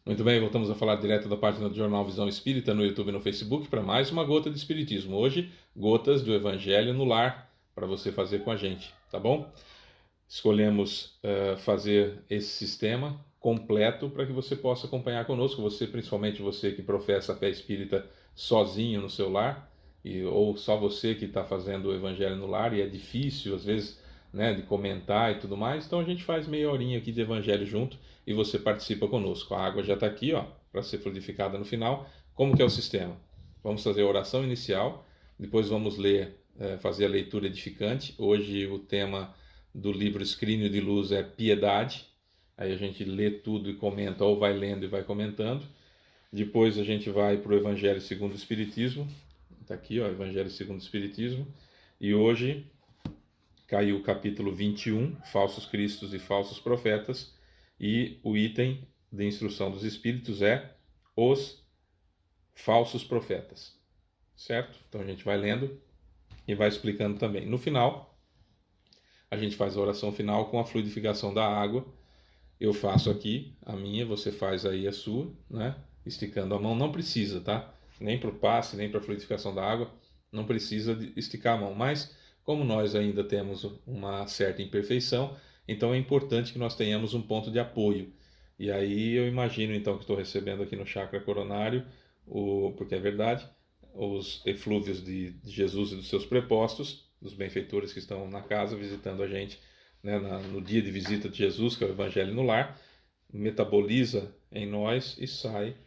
Muito bem, voltamos a falar direto da página do Jornal Visão Espírita no YouTube e no Facebook para mais uma gota de Espiritismo. Hoje, gotas do Evangelho no lar, para você fazer com a gente, tá bom? Escolhemos fazer esse sistema completo para que você possa acompanhar conosco, você, principalmente você que professa a fé espírita sozinho no seu lar, ou só você que está fazendo o Evangelho no lar e é difícil, às vezes, né, de comentar e tudo mais. Então a gente faz meia horinha aqui de Evangelho junto e você participa conosco. A água já está aqui, ó, para ser fluidificada no final. Como que é o sistema? Vamos fazer a oração inicial, depois vamos ler, fazer a leitura edificante. Hoje o tema do livro Escrínio de Luz é Piedade. Aí a gente lê tudo e comenta, ou vai lendo e vai comentando. Depois a gente vai para o Evangelho segundo o Espiritismo. Está aqui, ó, Evangelho segundo o Espiritismo. E hoje caiu o capítulo 21, Falsos Cristos e Falsos Profetas. E o item de instrução dos Espíritos é os falsos profetas. Certo? Então a gente vai lendo e vai explicando também. No final, a gente faz a oração final com a fluidificação da água. Eu faço aqui a minha, você faz aí a sua, né? Esticando a mão. Não precisa, tá? Nem para o passe, nem para a fluidificação da água, não precisa esticar a mão. Mas, como nós ainda temos uma certa imperfeição, então é importante que nós tenhamos um ponto de apoio. E aí eu imagino, então, que estou recebendo aqui no chakra coronário, porque é verdade, os eflúvios de Jesus e dos seus prepostos, dos benfeitores que estão na casa visitando a gente, né, no dia de visita de Jesus, que é o Evangelho no lar, metaboliza em nós e sai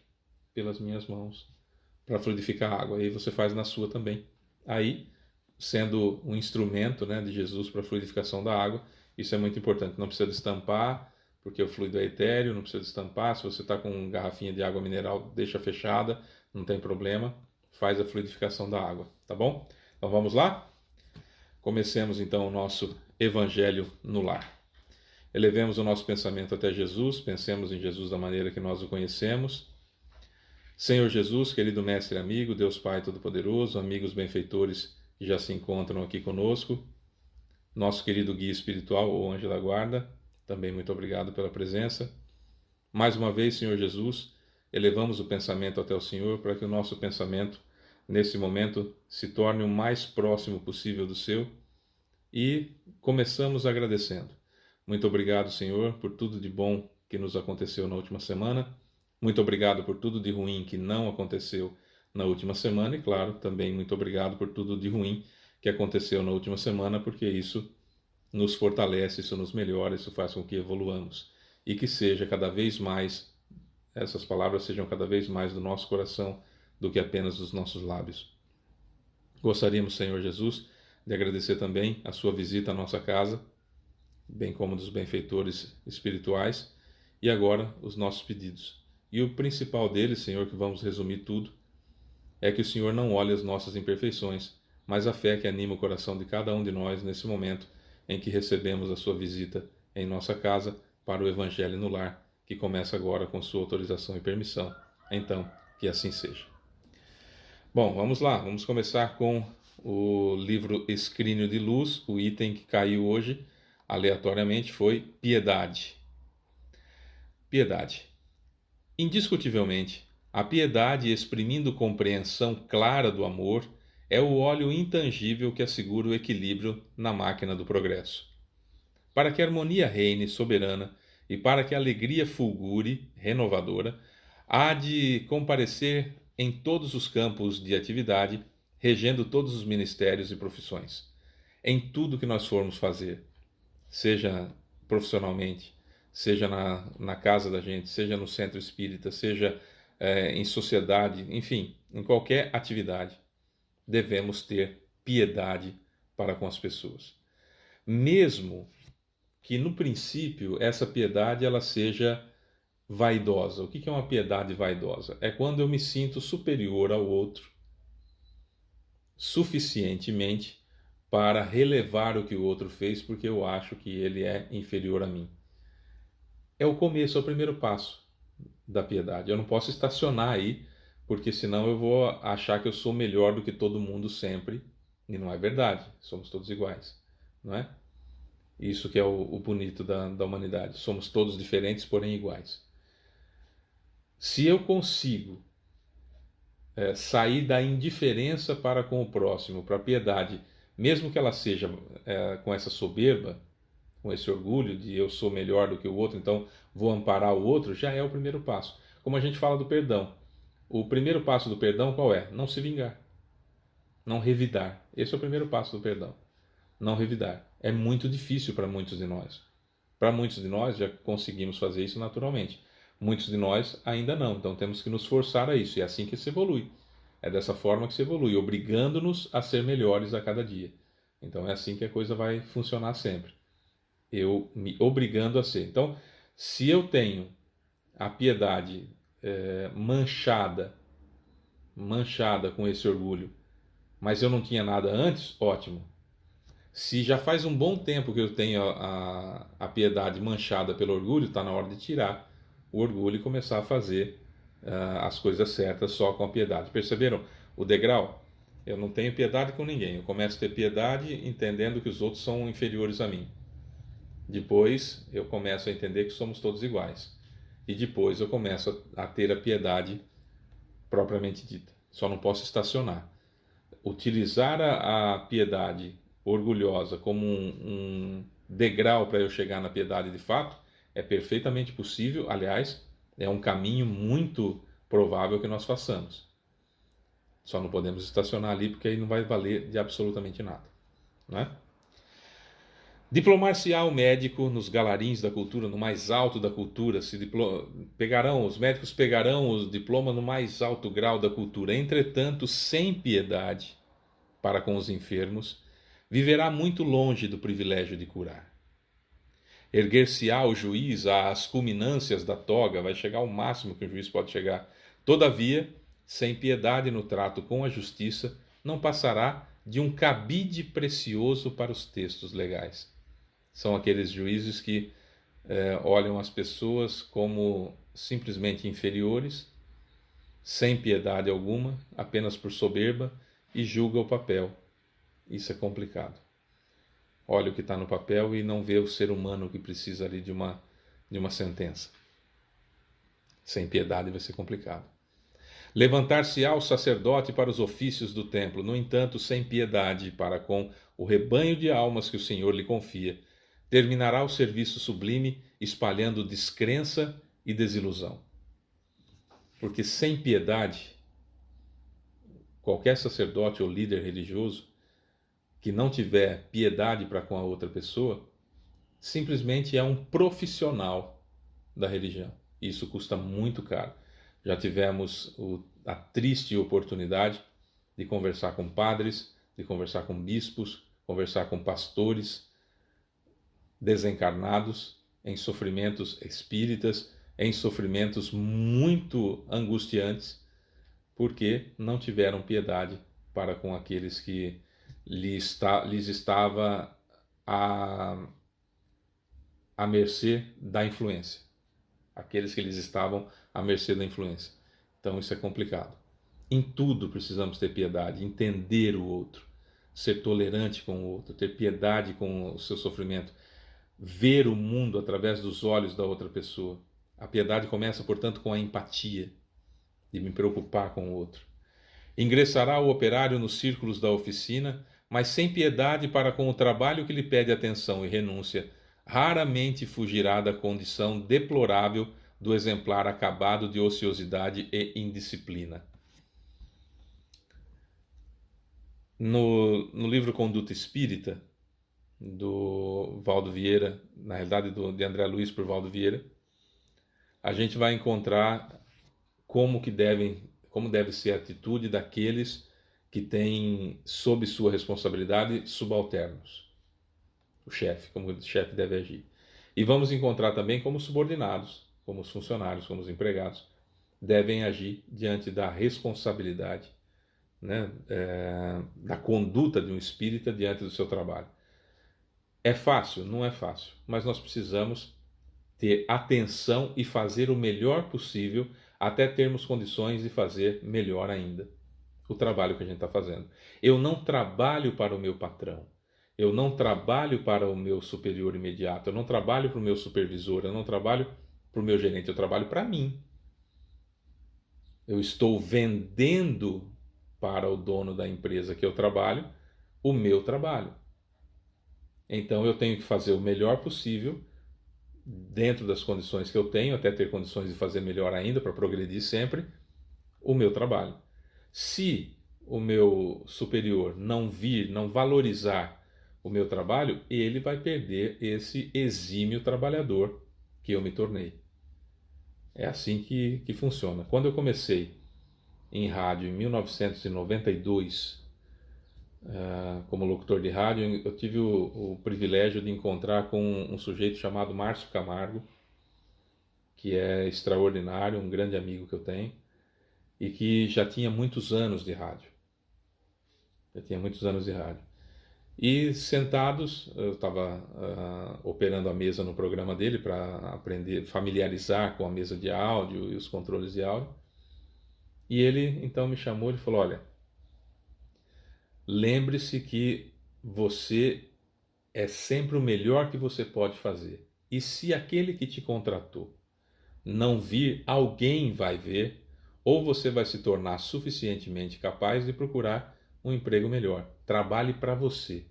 pelas minhas mãos para fluidificar a água. Aí você faz na sua também. Aí, sendo um instrumento, né, de Jesus para a fluidificação da água, isso é muito importante. Não precisa destampar, porque o fluido é etéreo, não precisa destampar. Se você está com uma garrafinha de água mineral, deixa fechada, não tem problema. Faz a fluidificação da água, tá bom? Então vamos lá? Comecemos então o nosso Evangelho no lar. Elevemos o nosso pensamento até Jesus, pensemos em Jesus da maneira que nós o conhecemos. Senhor Jesus, querido Mestre e amigo, Deus Pai Todo-Poderoso, amigos benfeitores que já se encontram aqui conosco, nosso querido guia espiritual, o anjo da guarda, também muito obrigado pela presença. Mais uma vez, Senhor Jesus, elevamos o pensamento até o Senhor para que o nosso pensamento, nesse momento, se torne o mais próximo possível do seu e começamos agradecendo. Muito obrigado, Senhor, por tudo de bom que nos aconteceu na última semana. Muito obrigado por tudo de ruim que não aconteceu na última semana. E, claro, também muito obrigado por tudo de ruim que aconteceu na última semana, porque isso nos fortalece, isso nos melhora, isso faz com que evoluamos. E que seja cada vez mais, essas palavras sejam cada vez mais do nosso coração do que apenas dos nossos lábios. Gostaríamos, Senhor Jesus, de agradecer também a sua visita à nossa casa, bem como dos benfeitores espirituais, e agora os nossos pedidos. E o principal deles, Senhor, que vamos resumir tudo, é que o Senhor não olhe as nossas imperfeições, mas a fé que anima o coração de cada um de nós nesse momento em que recebemos a sua visita em nossa casa para o Evangelho no lar, que começa agora com sua autorização e permissão. Então, que assim seja. Bom, vamos lá, vamos começar com o livro Escrínio de Luz. O item que caiu hoje, aleatoriamente, foi piedade. Piedade. Indiscutivelmente, a piedade, exprimindo compreensão clara do amor, é o óleo intangível que assegura o equilíbrio na máquina do progresso. Para que a harmonia reine soberana e para que a alegria fulgure, renovadora, há de comparecer em todos os campos de atividade, regendo todos os ministérios e profissões. Em tudo que nós formos fazer, seja profissionalmente, seja na casa da gente, seja no centro espírita, seja em sociedade, enfim, em qualquer atividade, devemos ter piedade para com as pessoas. Mesmo que no princípio essa piedade ela seja vaidosa. O que é uma piedade vaidosa? É quando eu me sinto superior ao outro suficientemente para relevar o que o outro fez porque eu acho que ele é inferior a mim. É o começo, é o primeiro passo da piedade. Eu não posso estacionar aí, porque senão eu vou achar que eu sou melhor do que todo mundo sempre, e não é verdade. Somos todos iguais, não é? Isso que é o bonito da humanidade. Somos todos diferentes, porém iguais. Se eu consigo sair da indiferença para com o próximo, para a piedade, mesmo que ela seja com essa soberba, com esse orgulho de eu sou melhor do que o outro, então vou amparar o outro, já é o primeiro passo. Como a gente fala do perdão. O primeiro passo do perdão qual é? Não se vingar. Não revidar. Esse é o primeiro passo do perdão. Não revidar. É muito difícil para muitos de nós. Para muitos de nós já conseguimos fazer isso naturalmente. Muitos de nós ainda não. Então temos que nos forçar a isso. E é assim que se evolui. É dessa forma que se evolui, obrigando-nos a ser melhores a cada dia. Então é assim que a coisa vai funcionar sempre. Eu me obrigando a ser. Então, se eu tenho a piedade manchada com esse orgulho, mas eu não tinha nada antes, ótimo. Se já faz um bom tempo que eu tenho a piedade manchada pelo orgulho, está na hora de tirar o orgulho e começar a fazer as coisas certas só com a piedade. Perceberam o degrau? Eu não tenho piedade com ninguém. Eu começo a ter piedade entendendo que os outros são inferiores a mim. Depois eu começo a entender que somos todos iguais. E depois eu começo a ter a piedade propriamente dita. Só não posso estacionar. Utilizar a piedade orgulhosa como um degrau para eu chegar na piedade de fato é perfeitamente possível. Aliás, é um caminho muito provável que nós façamos. Só não podemos estacionar ali porque aí não vai valer de absolutamente nada, não é? Diplomar-se-á o médico nos galarins da cultura, no mais alto da cultura, os médicos pegarão o diploma no mais alto grau da cultura. Entretanto, sem piedade para com os enfermos, viverá muito longe do privilégio de curar. Erguer-se-á o juiz às culminâncias da toga, vai chegar ao máximo que o juiz pode chegar. Todavia, sem piedade no trato com a justiça, não passará de um cabide precioso para os textos legais. São aqueles juízes que olham as pessoas como simplesmente inferiores, sem piedade alguma, apenas por soberba, e julga o papel. Isso é complicado. Olha o que está no papel e não vê o ser humano que precisa ali de uma sentença. Sem piedade vai ser complicado. Levantar-se-á o sacerdote para os ofícios do templo, no entanto, sem piedade para com o rebanho de almas que o Senhor lhe confia. Terminará o serviço sublime espalhando descrença e desilusão. Porque sem piedade, qualquer sacerdote ou líder religioso que não tiver piedade para com a outra pessoa, simplesmente é um profissional da religião. Isso custa muito caro. Já tivemos a triste oportunidade de conversar com padres, de conversar com bispos, conversar com pastores desencarnados, em sofrimentos espíritas, em sofrimentos muito angustiantes, porque não tiveram piedade para com aqueles que lhes estava à mercê da influência. Aqueles que lhes estavam à mercê da influência. Então isso é complicado. Em tudo precisamos ter piedade, entender o outro, ser tolerante com o outro, ter piedade com o seu sofrimento, ver o mundo através dos olhos da outra pessoa. A piedade começa, portanto, com a empatia, de me preocupar com o outro. Ingressará o operário nos círculos da oficina, mas sem piedade para com o trabalho que lhe pede atenção e renúncia, raramente fugirá da condição deplorável do exemplar acabado de ociosidade e indisciplina. No livro Conduta Espírita, do Valdo Vieira, na realidade de André Luiz por Valdo Vieira, a gente vai encontrar como deve ser a atitude daqueles que têm sob sua responsabilidade subalternos. O chefe, como o chefe deve agir. E vamos encontrar também como subordinados, como os funcionários, como os empregados, devem agir diante da responsabilidade, né, da conduta de um espírita diante do seu trabalho. É fácil? Não é fácil, mas nós precisamos ter atenção e fazer o melhor possível até termos condições de fazer melhor ainda o trabalho que a gente está fazendo. Eu não trabalho para o meu patrão, eu não trabalho para o meu superior imediato, eu não trabalho para o meu supervisor, eu não trabalho para o meu gerente, eu trabalho para mim. eu estou vendendo para o dono da empresa que eu trabalho o meu trabalho. Então eu tenho que fazer o melhor possível, dentro das condições que eu tenho, até ter condições de fazer melhor ainda para progredir sempre, o meu trabalho. Se o meu superior não vir, não valorizar o meu trabalho, ele vai perder esse exímio trabalhador que eu me tornei. É assim que funciona. Quando eu comecei em rádio em 1992, como locutor de rádio, eu tive o privilégio de encontrar com um sujeito chamado Márcio Camargo, que é extraordinário, um grande amigo que eu tenho, e que já tinha muitos anos de rádio. Já tinha muitos anos de rádio. E sentados, eu estava operando a mesa no programa dele para aprender, familiarizar com a mesa de áudio e os controles de áudio. E ele então me chamou e falou: olha, lembre-se que você é sempre o melhor que você pode fazer. E se aquele que te contratou não vir, alguém vai ver, ou você vai se tornar suficientemente capaz de procurar um emprego melhor. Trabalhe para você.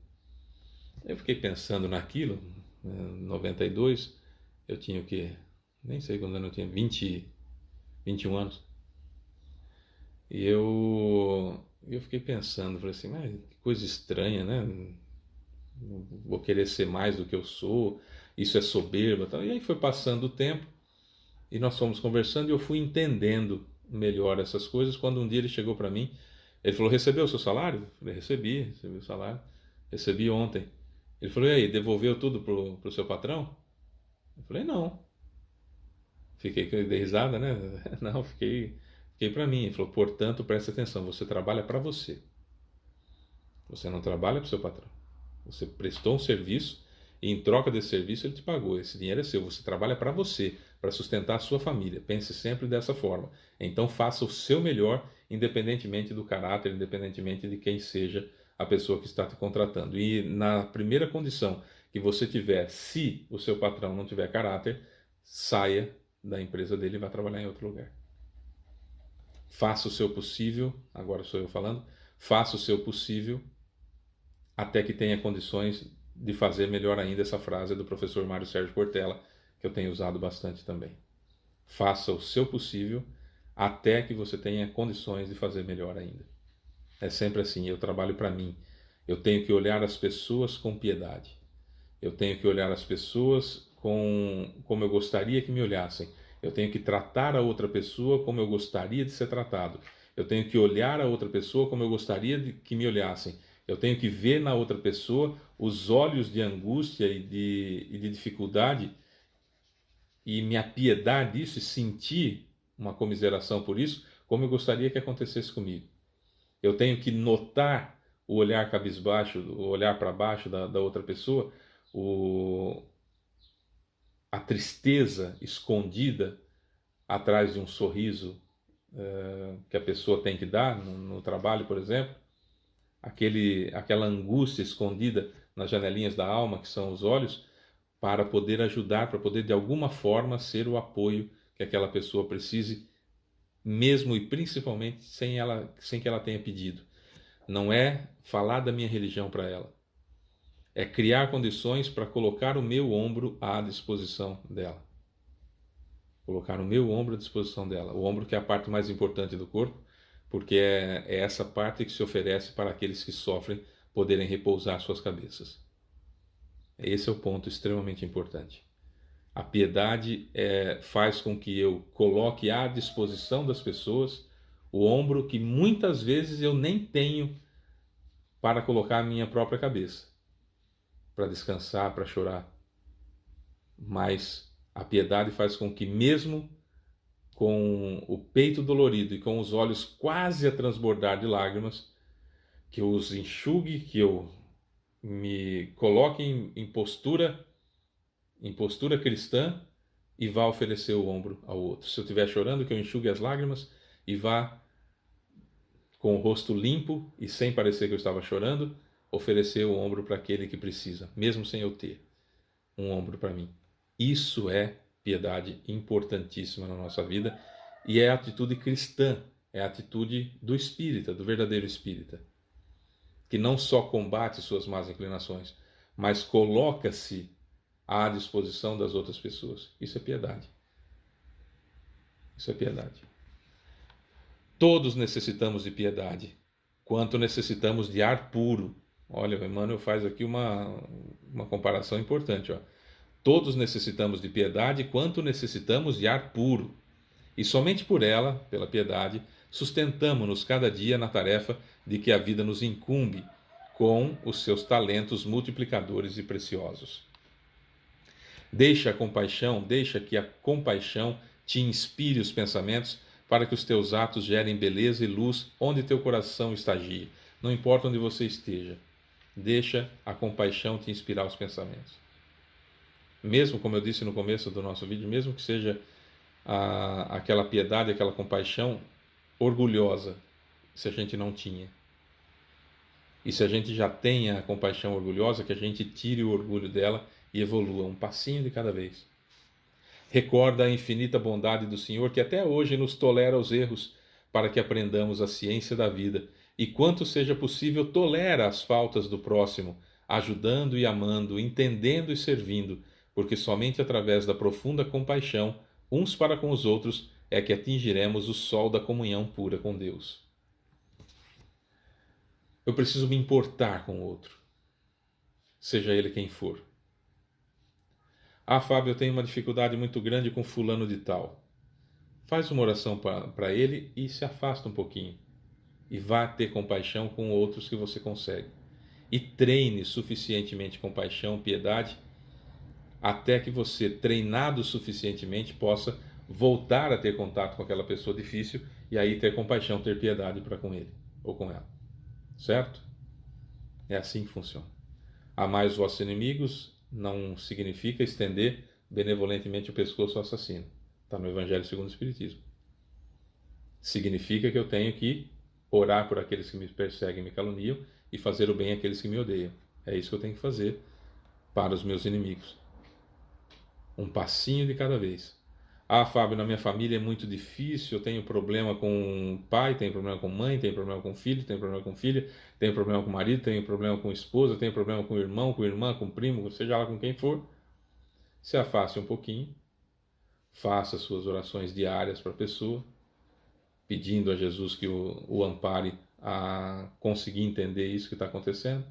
Eu fiquei pensando naquilo, em 92, eu tinha o quê? Nem sei quando eu tinha, 21 anos. E eu fiquei pensando, falei assim, mas que coisa estranha, né? Vou querer ser mais do que eu sou, isso é soberba, tal. E aí foi passando o tempo e nós fomos conversando e eu fui entendendo melhor essas coisas. Quando um dia ele chegou para mim, ele falou: recebeu o seu salário? Eu falei: recebi o salário, recebi ontem. Ele falou: e aí, devolveu tudo pro seu patrão? Eu falei: não. Dei risada, né? Não, fiquei para mim. Ele falou: portanto, preste atenção, você trabalha para você. Você não trabalha para o seu patrão. Você prestou um serviço e em troca desse serviço ele te pagou. Esse dinheiro é seu. Você trabalha para você, para sustentar a sua família. Pense sempre dessa forma. Então faça o seu melhor, independentemente do caráter, independentemente de quem seja a pessoa que está te contratando. E na primeira condição que você tiver, se o seu patrão não tiver caráter, saia da empresa dele e vá trabalhar em outro lugar. Faça o seu possível, agora sou eu falando, faça o seu possível até que tenha condições de fazer melhor ainda. Essa frase é do professor Mário Sérgio Cortella, que eu tenho usado bastante também. Faça o seu possível até que você tenha condições de fazer melhor ainda. É sempre assim, eu trabalho para mim. Eu tenho que olhar as pessoas com piedade. Eu tenho que olhar as pessoas como eu gostaria que me olhassem. Eu tenho que tratar a outra pessoa como eu gostaria de ser tratado. Eu tenho que olhar a outra pessoa como eu gostaria de que me olhassem. Eu tenho que ver na outra pessoa os olhos de angústia e de dificuldade e me apiedar disso e sentir uma comiseração por isso, como eu gostaria que acontecesse comigo. Eu tenho que notar o olhar cabisbaixo, o olhar para baixo da outra pessoa, a tristeza escondida atrás de um sorriso que a pessoa tem que dar no trabalho, por exemplo, aquela angústia escondida nas janelinhas da alma, que são os olhos, para poder ajudar, para poder de alguma forma ser o apoio que aquela pessoa precise, mesmo e principalmente sem que ela tenha pedido. Não é falar da minha religião para ela, é criar condições para colocar o meu ombro à disposição dela. Colocar o meu ombro à disposição dela. O ombro que é a parte mais importante do corpo, porque é essa parte que se oferece para aqueles que sofrem poderem repousar suas cabeças. Esse é o ponto extremamente importante. A piedade faz com que eu coloque à disposição das pessoas o ombro que muitas vezes eu nem tenho para colocar a minha própria cabeça, para descansar, para chorar. Mas a piedade faz com que, mesmo com o peito dolorido e com os olhos quase a transbordar de lágrimas, que eu os enxugue, que eu me coloque em postura cristã e vá oferecer o ombro ao outro. Se eu estiver chorando, que eu enxugue as lágrimas e vá, com o rosto limpo e sem parecer que eu estava chorando, oferecer o ombro para aquele que precisa, mesmo sem eu ter um ombro para mim. Isso é piedade importantíssima na nossa vida E é a atitude cristã, é a atitude do espírita, do verdadeiro espírita, que não só combate suas más inclinações, mas coloca-se à disposição das outras pessoas. Isso é piedade. Isso é piedade. Todos necessitamos de piedade, quanto necessitamos de ar puro. Olha, o Emmanuel faz aqui uma comparação importante. Ó. Todos necessitamos de piedade, quanto necessitamos de ar puro. E somente por ela, pela piedade, sustentamo-nos cada dia na tarefa de que a vida nos incumbe com os seus talentos multiplicadores e preciosos. Deixa que a compaixão te inspire os pensamentos para que os teus atos gerem beleza e luz onde teu coração estagie. Não importa onde você esteja, deixa a compaixão te inspirar os pensamentos. Mesmo, como eu disse no começo do nosso vídeo, mesmo que seja aquela piedade, aquela compaixão orgulhosa, se a gente não tinha. E se a gente já tem a compaixão orgulhosa, que a gente tire o orgulho dela e evolua um passinho de cada vez. Recorda a infinita bondade do Senhor, que até hoje nos tolera os erros, para que aprendamos a ciência da vida, e quanto seja possível tolera as faltas do próximo, ajudando e amando, entendendo e servindo, porque somente através da profunda compaixão, uns para com os outros, é que atingiremos o sol da comunhão pura com Deus. Eu preciso me importar com o outro, seja ele quem for. Ah, Fábio, eu tenho uma dificuldade muito grande com fulano de tal. Faz uma oração para ele e se afasta um pouquinho. E vá ter compaixão com outros que você consegue. E treine suficientemente compaixão, piedade, até que você, treinado suficientemente, possa voltar a ter contato com aquela pessoa difícil e aí ter compaixão, ter piedade para com ele ou com ela. Certo? É assim que funciona. Amai os vossos inimigos não significa estender benevolentemente o pescoço ao assassino. Está no Evangelho segundo o Espiritismo. Significa que eu tenho que orar por aqueles que me perseguem e me caluniam e fazer o bem àqueles que me odeiam. É isso que eu tenho que fazer para os meus inimigos. Um passinho de cada vez. Ah, Fábio, na minha família é muito difícil, eu tenho problema com pai, tenho problema com mãe, tenho problema com filho, tenho problema com filha, tenho problema com marido, tenho problema com esposa, tenho problema com irmão, com irmã, com primo, seja lá com quem for. Se afaste um pouquinho, faça suas orações diárias para a pessoa, pedindo a Jesus que o ampare a conseguir entender isso que está acontecendo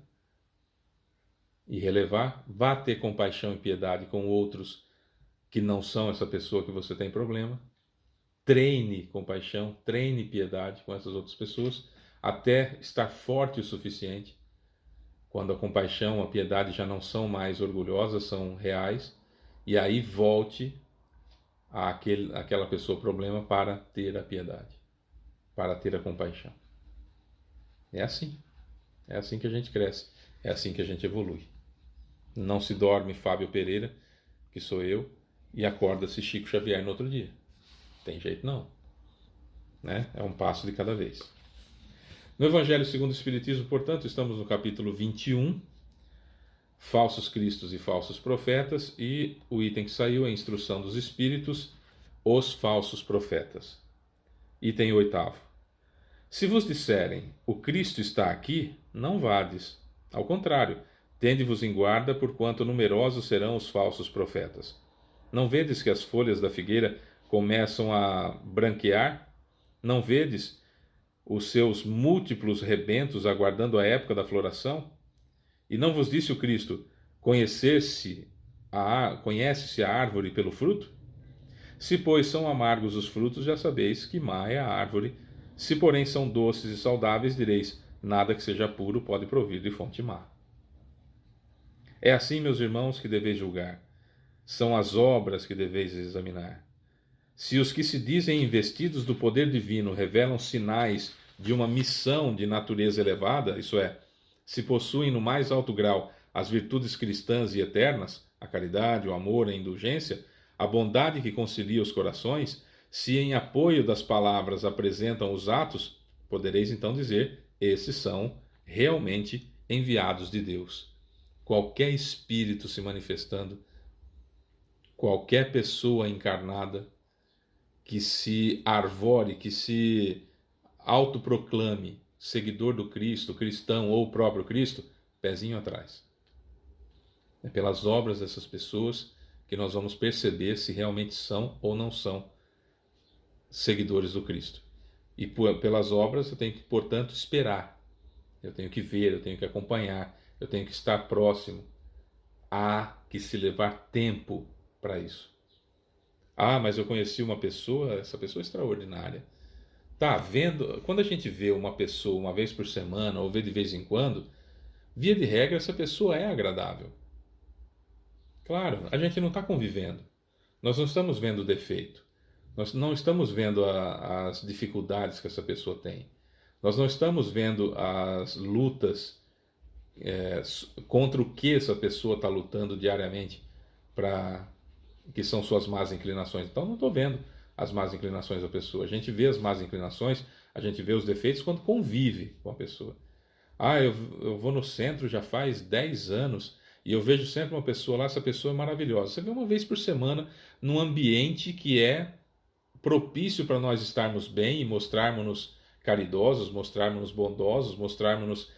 e relevar. Vá ter compaixão e piedade com outros que não são essa pessoa que você tem problema. Treine compaixão, treine piedade com essas outras pessoas, até estar forte o suficiente, quando a compaixão, a piedade já não são mais orgulhosas, são reais, e aí volte àquela pessoa problema para ter a piedade, para ter a compaixão. É assim que a gente cresce, é assim que a gente evolui. Não se dorme Fábio Pereira, que sou eu, e acorda-se Chico Xavier no outro dia. Tem jeito não. Né? É um passo de cada vez. No Evangelho segundo o Espiritismo, portanto, estamos no capítulo 21, Falsos Cristos e Falsos Profetas, e o item que saiu é a Instrução dos Espíritos, os Falsos Profetas. Item 8º. Se vos disserem, o Cristo está aqui, não vades. Ao contrário, tende-vos em guarda, porquanto numerosos serão os falsos profetas. Não vedes que as folhas da figueira começam a branquear? Não vedes os seus múltiplos rebentos aguardando a época da floração? E não vos disse o Cristo, conhece-se a árvore pelo fruto? Se, pois, são amargos os frutos, já sabeis que má é a árvore. Se, porém, são doces e saudáveis, direis, nada que seja puro pode provir de fonte má. É assim, meus irmãos, que deveis julgar. São as obras que deveis examinar. Se os que se dizem investidos do poder divino revelam sinais de uma missão de natureza elevada, isso é, se possuem no mais alto grau as virtudes cristãs e eternas, a caridade, o amor, a indulgência, a bondade que concilia os corações, se em apoio das palavras apresentam os atos, podereis então dizer, esses são realmente enviados de Deus. Qualquer espírito se manifestando, qualquer pessoa encarnada, que se arvore, que se autoproclame seguidor do Cristo, cristão ou o próprio Cristo, pezinho atrás. É pelas obras dessas pessoas que nós vamos perceber se realmente são ou não são seguidores do Cristo. E pelas obras eu tenho que, portanto, esperar. Eu tenho que ver, eu tenho que acompanhar, eu tenho que estar próximo. Há que se levar tempo para isso. Ah, mas eu conheci uma pessoa, essa pessoa é extraordinária. Tá vendo? Quando a gente vê uma pessoa uma vez por semana ou vê de vez em quando, via de regra essa pessoa é agradável. Claro, a gente não está convivendo. Nós não estamos vendo o defeito. Nós não estamos vendo as dificuldades que essa pessoa tem. Nós não estamos vendo as lutas contra o que essa pessoa está lutando diariamente, para que são suas más inclinações. Então, não estou vendo as más inclinações da pessoa. A gente vê as más inclinações, a gente vê os defeitos quando convive com a pessoa. Ah, eu vou no centro já faz 10 anos e eu vejo sempre uma pessoa lá, essa pessoa é maravilhosa. Você vê uma vez por semana num ambiente que é propício para nós estarmos bem e mostrarmos-nos caridosos, mostrarmos-nos bondosos, mostrarmos-nos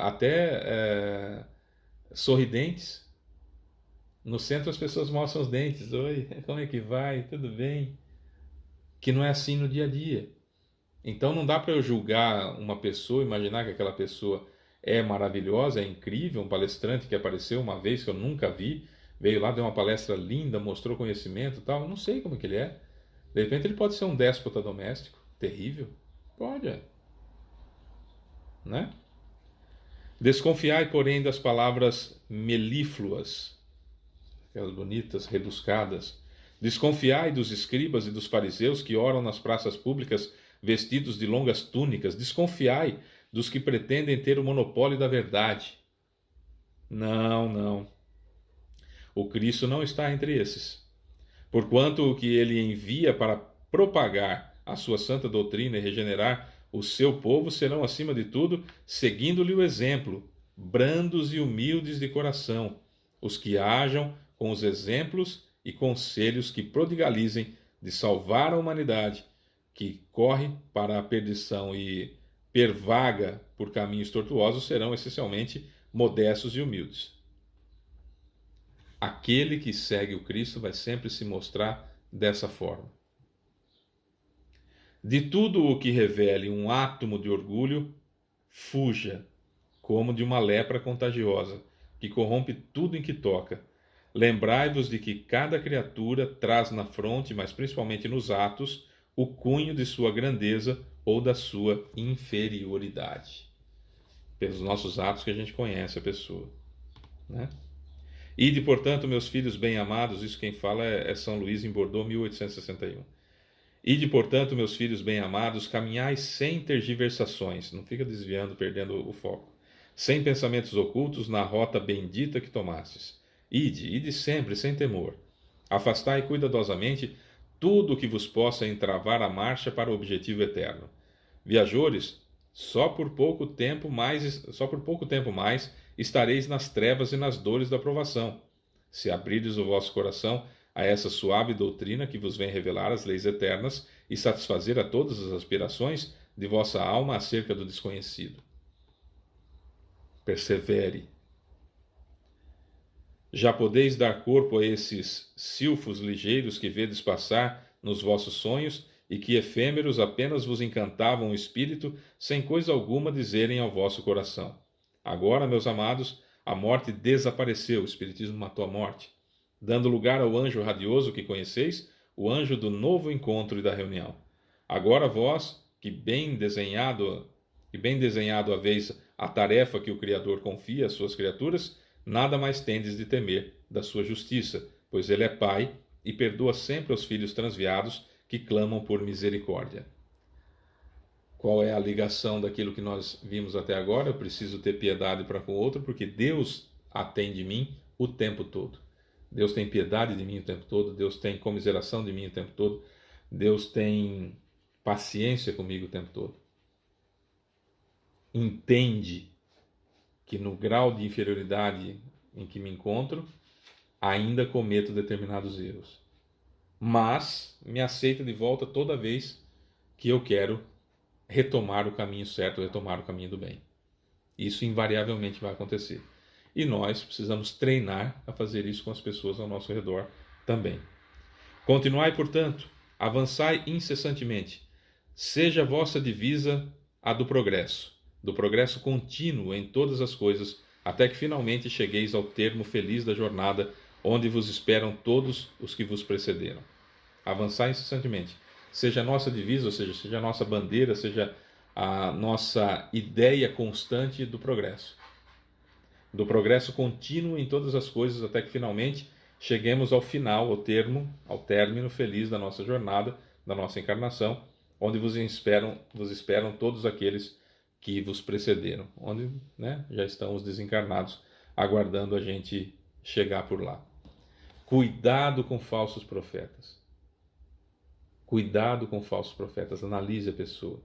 até sorridentes. No centro as pessoas mostram os dentes. Oi, como é que vai? Tudo bem? Que não é assim no dia a dia. Então não dá para eu julgar uma pessoa, imaginar que aquela pessoa é maravilhosa, é incrível, um palestrante que apareceu uma vez que eu nunca vi, veio lá, deu uma palestra linda, mostrou conhecimento e tal. Eu não sei como é que ele é. De repente ele pode ser um déspota doméstico, terrível. Pode, né? Desconfiai, porém, das palavras melífluas, aquelas bonitas, rebuscadas. Desconfiai dos escribas e dos fariseus que oram nas praças públicas vestidos de longas túnicas. Desconfiai dos que pretendem ter o monopólio da verdade. Não, não. O Cristo não está entre esses. Porquanto o que ele envia para propagar a sua santa doutrina e regenerar o seu povo serão, acima de tudo, seguindo-lhe o exemplo, brandos e humildes de coração, os que hajam com os exemplos e conselhos que prodigalizem de salvar a humanidade, que corre para a perdição e pervaga por caminhos tortuosos, serão essencialmente modestos e humildes. Aquele que segue o Cristo vai sempre se mostrar dessa forma. De tudo o que revele um átomo de orgulho, fuja, como de uma lepra contagiosa, que corrompe tudo em que toca. Lembrai-vos de que cada criatura traz na fronte, mas principalmente nos atos, o cunho de sua grandeza ou da sua inferioridade. Pelos nossos atos que a gente conhece a pessoa, né? Ide, portanto, meus filhos bem-amados, isso quem fala é São Luís em Bordeaux, 1861. Ide, portanto, meus filhos bem-amados, caminhai sem tergiversações, não fica desviando, perdendo o foco, sem pensamentos ocultos na rota bendita que tomastes. Ide sempre, sem temor. Afastai cuidadosamente tudo o que vos possa entravar a marcha para o objetivo eterno. Viajores, só por pouco tempo mais estareis nas trevas e nas dores da provação. Se abrirdes o vosso coração a essa suave doutrina que vos vem revelar as leis eternas e satisfazer a todas as aspirações de vossa alma acerca do desconhecido. Persevere. Já podeis dar corpo a esses silfos ligeiros que vedes passar nos vossos sonhos e que efêmeros apenas vos encantavam o espírito, sem coisa alguma dizerem ao vosso coração. Agora, meus amados, a morte desapareceu, o Espiritismo matou a morte, dando lugar ao anjo radioso que conheceis, o anjo do novo encontro e da reunião. Agora vós, que bem desenhado haveis a tarefa que o Criador confia às suas criaturas, nada mais tendes de temer da sua justiça, pois ele é Pai e perdoa sempre aos filhos transviados que clamam por misericórdia. Qual é a ligação daquilo que nós vimos até agora? Eu preciso ter piedade para com o outro, porque Deus atende mim o tempo todo. Deus tem piedade de mim o tempo todo, Deus tem comiseração de mim o tempo todo, Deus tem paciência comigo o tempo todo. Entende que no grau de inferioridade em que me encontro, ainda cometo determinados erros. mas me aceita de volta toda vez que eu quero retomar o caminho certo, retomar o caminho do bem. Isso invariavelmente vai acontecer. E nós precisamos treinar a fazer isso com as pessoas ao nosso redor também. Continuai, portanto, avançai incessantemente. Seja a vossa divisa a do progresso contínuo em todas as coisas, até que finalmente chegueis ao termo feliz da jornada, onde vos esperam todos os que vos precederam. Avançar incessantemente. Seja a nossa divisa, ou seja a nossa bandeira, seja a nossa ideia constante do progresso contínuo em todas as coisas, até que finalmente cheguemos ao final, ao término feliz da nossa jornada, da nossa encarnação, onde vos esperam todos aqueles que vos precederam, onde, né, já estão os desencarnados aguardando a gente chegar por lá. Cuidado com falsos profetas. Cuidado com falsos profetas. Analise a pessoa.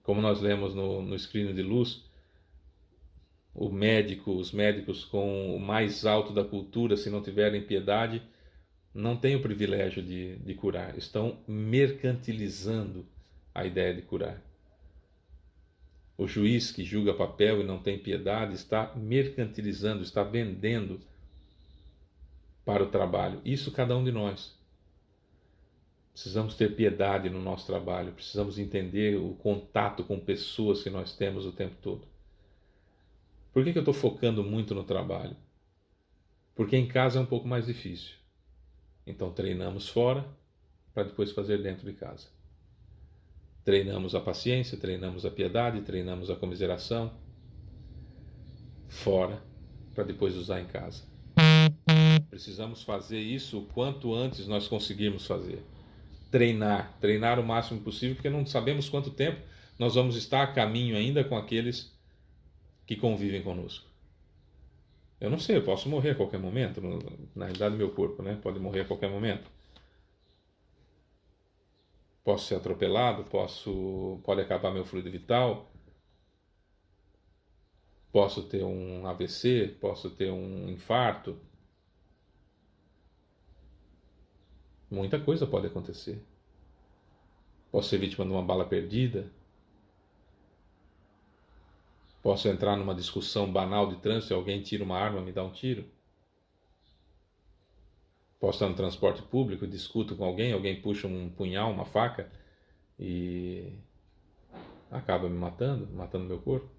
Como nós lemos no Escrino de Luz, os médicos com o mais alto da cultura, se não tiverem piedade, não têm o privilégio de curar. Estão mercantilizando a ideia de curar. O juiz que julga papel e não tem piedade está mercantilizando, está vendendo para o trabalho. Isso cada um de nós. Precisamos ter piedade no nosso trabalho, precisamos entender o contato com pessoas que nós temos o tempo todo. Por que eu estou focando muito no trabalho? Porque em casa é um pouco mais difícil. Então treinamos fora para depois fazer dentro de casa. Treinamos a paciência, treinamos a piedade, treinamos a comiseração fora para depois usar em casa. Precisamos fazer isso o quanto antes nós conseguirmos fazer. Treinar o máximo possível, porque não sabemos quanto tempo nós vamos estar a caminho ainda com aqueles que convivem conosco. Eu não sei, eu posso morrer a qualquer momento, na realidade meu corpo, né, pode morrer a qualquer momento. Posso ser atropelado, pode acabar meu fluido vital, posso ter um AVC, posso ter um infarto. Muita coisa pode acontecer. Posso ser vítima de uma bala perdida. Posso entrar numa discussão banal de trânsito e alguém tira uma arma e me dá um tiro. Posso estar no transporte público, discuto com alguém puxa um punhal, uma faca e acaba me matando meu corpo.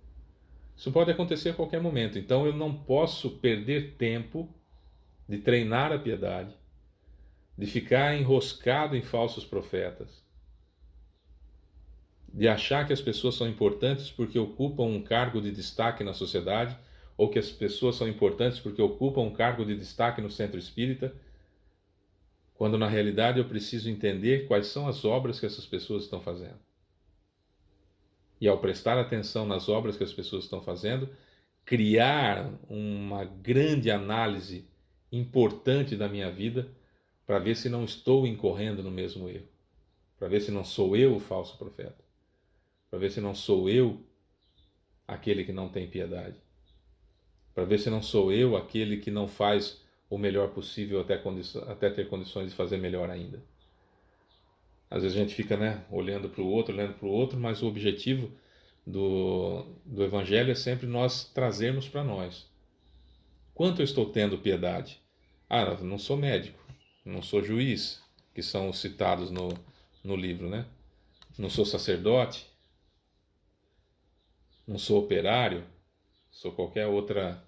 Isso pode acontecer a qualquer momento. Então eu não posso perder tempo de treinar a piedade, de ficar enroscado em falsos profetas, de achar que as pessoas são importantes porque ocupam um cargo de destaque na sociedade, ou que as pessoas são importantes porque ocupam um cargo de destaque no centro espírita, quando na realidade eu preciso entender quais são as obras que essas pessoas estão fazendo. E ao prestar atenção nas obras que as pessoas estão fazendo, criar uma grande análise importante da minha vida para ver se não estou incorrendo no mesmo erro, para ver se não sou eu o falso profeta, para ver se não sou eu aquele que não tem piedade, para ver se não sou eu aquele que não faz o melhor possível até ter condições de fazer melhor ainda. Às vezes a gente fica, né, olhando para o outro, mas o objetivo do Evangelho é sempre nós trazermos para nós. Quanto eu estou tendo piedade? Não sou médico, não sou juiz, que são os citados no livro, né? Não sou sacerdote, não sou operário, sou qualquer outra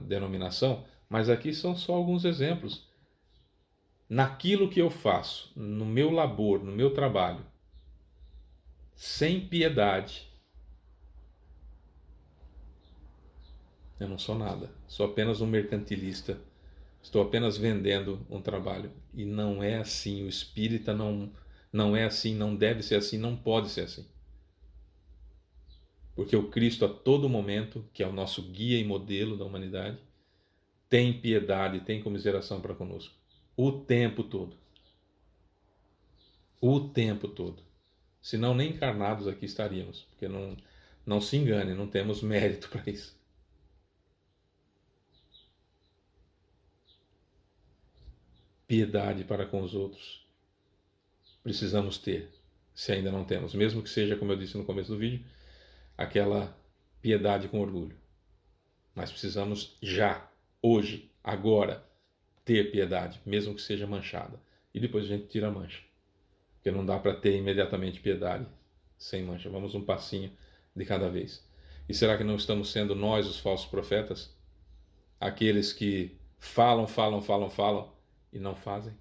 denominação, mas aqui são só alguns exemplos. Naquilo que eu faço, no meu labor, no meu trabalho, sem piedade, eu não sou nada, sou apenas um mercantilista, estou apenas vendendo um trabalho. E não é assim, o espírita não é assim, não deve ser assim, não pode ser assim. Porque o Cristo a todo momento, que é o nosso guia e modelo da humanidade, tem piedade, tem comiseração para conosco. O tempo todo. O tempo todo. Senão nem encarnados aqui estaríamos. Porque não se engane, não temos mérito para isso. piedade para com os outros. Precisamos ter, se ainda não temos, mesmo que seja, como eu disse no começo do vídeo, aquela piedade com orgulho. Mas precisamos já, hoje, agora, ter piedade, mesmo que seja manchada. E depois a gente tira a mancha. Porque não dá para ter imediatamente piedade sem mancha. Vamos um passinho de cada vez. E será que não estamos sendo nós os falsos profetas? Aqueles que falam e não fazem?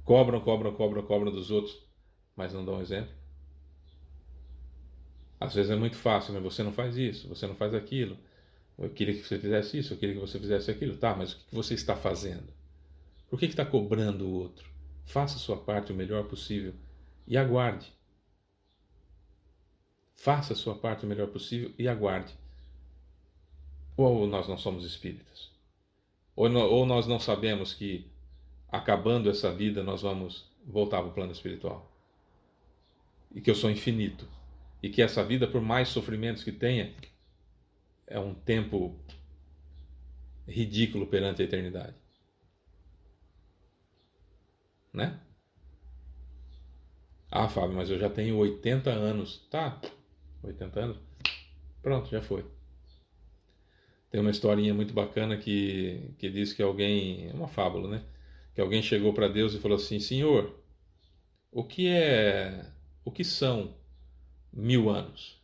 Cobram dos outros, mas não dão exemplo? Às vezes é muito fácil, né? Você não faz isso, você não faz aquilo. Eu queria que você fizesse isso, eu queria que você fizesse aquilo. Tá, mas o que você está fazendo? Por que está cobrando o outro? Faça a sua parte o melhor possível e aguarde. Faça a sua parte o melhor possível e aguarde. Ou nós não somos espíritas. Ou nós não sabemos que, acabando essa vida, nós vamos voltar para o plano espiritual. E que eu sou infinito. E que essa vida, por mais sofrimentos que tenha, é um tempo ridículo perante a eternidade. Né? Ah, Fábio, mas eu já tenho 80 anos. Tá, 80 anos? Pronto, já foi. Tem uma historinha muito bacana que diz que alguém, é uma fábula, né? Que alguém chegou para Deus e falou assim: Senhor, o que são 1000 anos?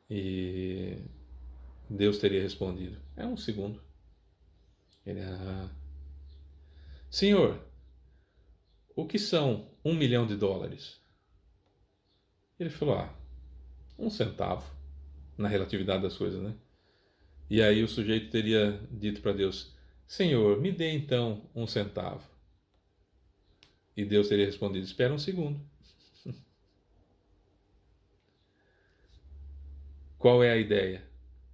E Deus teria respondido: é um segundo. Ele, Senhor, o que são $1 milhão? Ele falou: um centavo, na relatividade das coisas, né? E aí o sujeito teria dito para Deus: Senhor, me dê então um centavo. E Deus teria respondido: espera um segundo. Qual é a ideia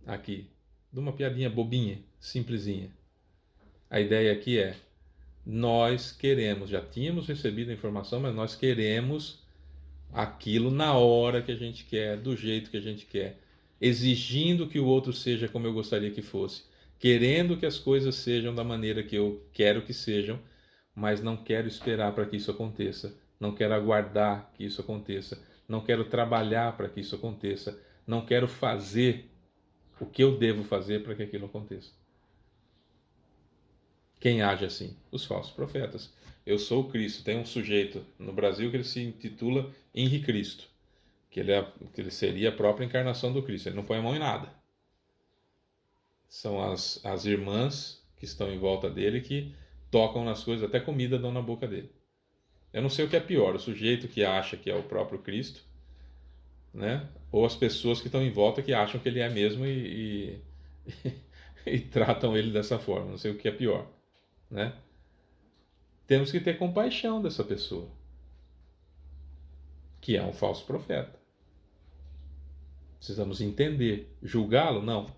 aqui? De uma piadinha bobinha, simplesinha. A ideia aqui é: nós queremos, já tínhamos recebido a informação, mas nós queremos aquilo na hora que a gente quer, do jeito que a gente quer, exigindo que o outro seja como eu gostaria que fosse, querendo que as coisas sejam da maneira que eu quero que sejam, mas não quero esperar para que isso aconteça, não quero aguardar que isso aconteça, não quero trabalhar para que isso aconteça, não quero fazer o que eu devo fazer para que aquilo aconteça. Quem age assim? Os falsos profetas. Eu sou o Cristo. Tem um sujeito no Brasil que ele se intitula Henri Cristo, que ele seria a própria encarnação do Cristo. Ele não põe a mão em nada. São as irmãs que estão em volta dele que tocam nas coisas, até comida dão na boca dele. Eu não sei o que é pior, o sujeito que acha que é o próprio Cristo, né? Ou as pessoas que estão em volta que acham que ele é mesmo e tratam ele dessa forma. Não sei o que é pior, né? Temos que ter compaixão dessa pessoa, que é um falso profeta. Precisamos entender. Julgá-lo? Não.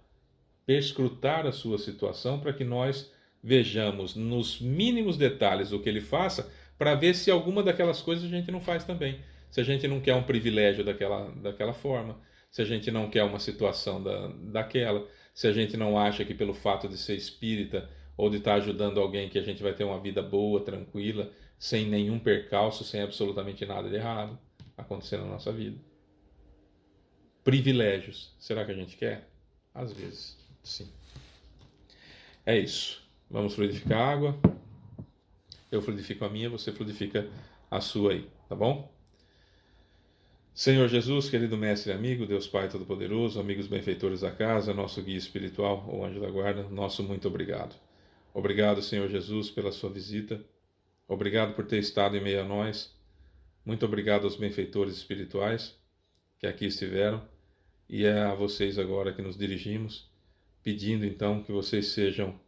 Perscrutar a sua situação para que nós vejamos nos mínimos detalhes o que ele faça, para ver se alguma daquelas coisas a gente não faz também. Se a gente não quer um privilégio daquela forma, se a gente não quer uma situação daquela, se a gente não acha que pelo fato de ser espírita ou de estar ajudando alguém que a gente vai ter uma vida boa, tranquila, sem nenhum percalço, sem absolutamente nada de errado acontecer na nossa vida. Privilégios, será que a gente quer? Às vezes, sim. É isso. Vamos fluidificar a água. Eu fluidifico a minha, você fluidifica a sua aí, tá bom? Senhor Jesus, querido mestre e amigo, Deus Pai Todo-Poderoso, amigos benfeitores da casa, nosso guia espiritual, o anjo da guarda, nosso muito obrigado. Obrigado, Senhor Jesus, pela sua visita. Obrigado por ter estado em meio a nós. Muito obrigado aos benfeitores espirituais que aqui estiveram. E é a vocês agora que nos dirigimos, pedindo então que vocês sejam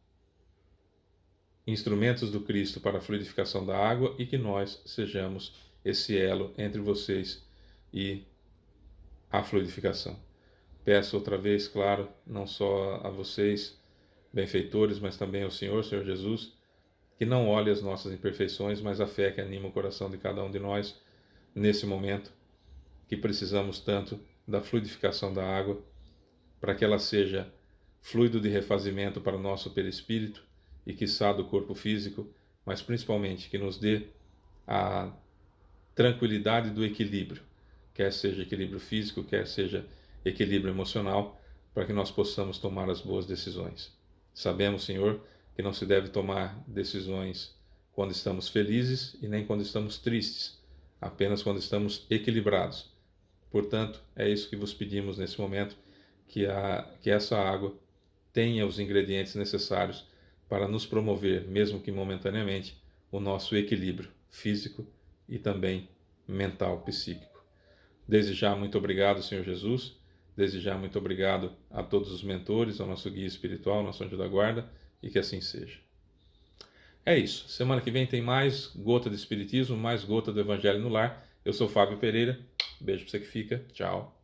instrumentos do Cristo para a fluidificação da água e que nós sejamos esse elo entre vocês e a fluidificação. Peço outra vez, claro, não só a vocês, benfeitores, mas também ao Senhor Jesus, que não olhe as nossas imperfeições, mas a fé que anima o coração de cada um de nós nesse momento, que precisamos tanto da fluidificação da água, para que ela seja fluido de refazimento para o nosso perispírito e, quiçá, do corpo físico, mas principalmente que nos dê a tranquilidade do equilíbrio, quer seja equilíbrio físico, quer seja equilíbrio emocional, para que nós possamos tomar as boas decisões. Sabemos, Senhor, que não se deve tomar decisões quando estamos felizes e nem quando estamos tristes, apenas quando estamos equilibrados. Portanto, é isso que vos pedimos nesse momento, que essa água tenha os ingredientes necessários para nos promover, mesmo que momentaneamente, o nosso equilíbrio físico e também mental, psíquico. Desde já, muito obrigado, Senhor Jesus. Desde já, muito obrigado a todos os mentores, ao nosso guia espiritual, nosso anjo da guarda, e que assim seja. É isso. Semana que vem tem mais Gota de Espiritismo, mais Gota do Evangelho no Lar. Eu sou Fábio Pereira. Beijo pra você que fica. Tchau.